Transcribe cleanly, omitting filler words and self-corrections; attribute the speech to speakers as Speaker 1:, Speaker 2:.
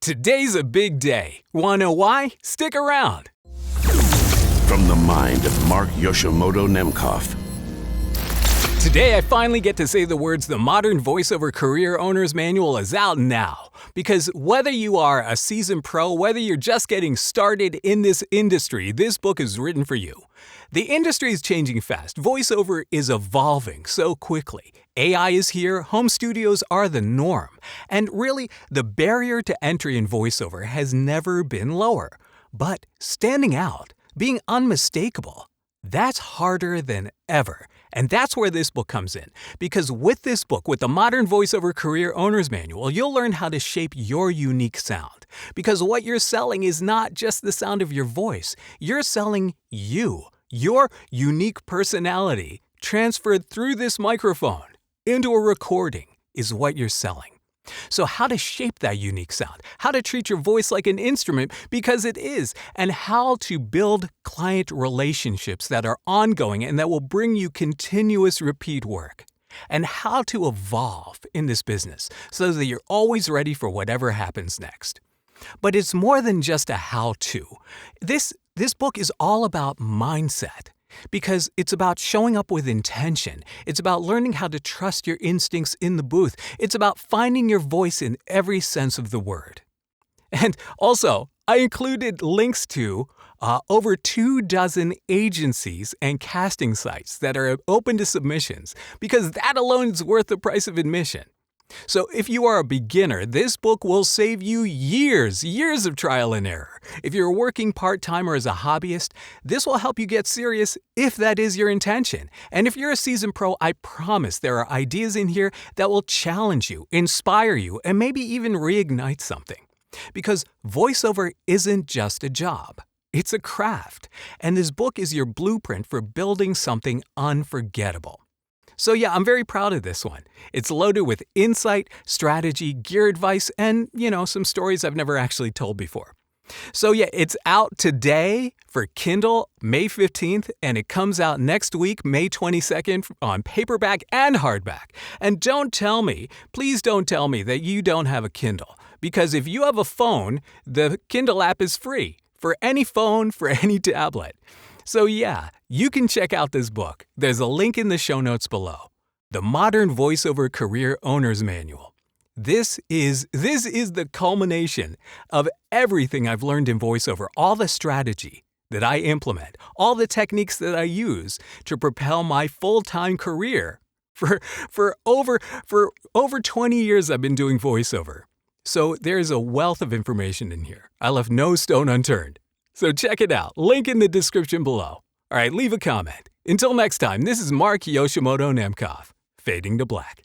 Speaker 1: Today's a big day. Want to know why? Stick around.
Speaker 2: From the mind of Mark Yoshimoto Nemcoff.
Speaker 1: Today I finally get to say the words "The Modern Voiceover Career Owner's Manual" is out now. Because whether you are a seasoned pro, whether you're just getting started in this industry, this book is written for you. The industry is changing fast. Voiceover is evolving so quickly. AI is here, home studios are the norm. And really, the barrier to entry in voiceover has never been lower. But standing out, being unmistakable, that's harder than ever. And that's where this book comes in. Because with this book, with the Modern Voiceover Career Owner's Manual, you'll learn how to shape your unique sound. Because what you're selling is not just the sound of your voice. You're selling you, your unique personality, transferred through this microphone into a recording is what you're selling. So how to shape that unique sound, how to treat your voice like an instrument because it is, and how to build client relationships that are ongoing and that will bring you continuous repeat work, and how to evolve in this business so that you're always ready for whatever happens next. But it's more than just a how-to. This book is all about mindset. Because it's about showing up with intention. It's about learning how to trust your instincts in the booth. It's about finding your voice in every sense of the word. And also, I included links to over 24 agencies and casting sites that are open to submissions, because that alone is worth the price of admission. So if you are a beginner, this book will save you years of trial and error. If you're working part-time or as a hobbyist, this will help you get serious if that is your intention. And if you're a seasoned pro, I promise there are ideas in here that will challenge you, inspire you, and maybe even reignite something. Because voiceover isn't just a job. It's a craft. And this book is your blueprint for building something unforgettable. So yeah, I'm very proud of this one. It's loaded with insight, strategy, gear advice, and, some stories I've never actually told before. So yeah, it's out today for Kindle, May 15th, and it comes out next week, May 22nd, on paperback and hardback. And please don't tell me that you don't have a Kindle. Because if you have a phone, the Kindle app is free for any phone, for any tablet. So yeah, you can check out this book. There's a link in the show notes below. The Modern Voiceover Career Owner's Manual. This is the culmination of everything I've learned in voiceover, all the strategy that I implement, all the techniques that I use to propel my full-time career. For over 20 years I've been doing voiceover. So there's a wealth of information in here. I left no stone unturned. So check it out. Link in the description below. All right, leave a comment. Until next time, this is Mark Yoshimoto Nemcoff, fading to black.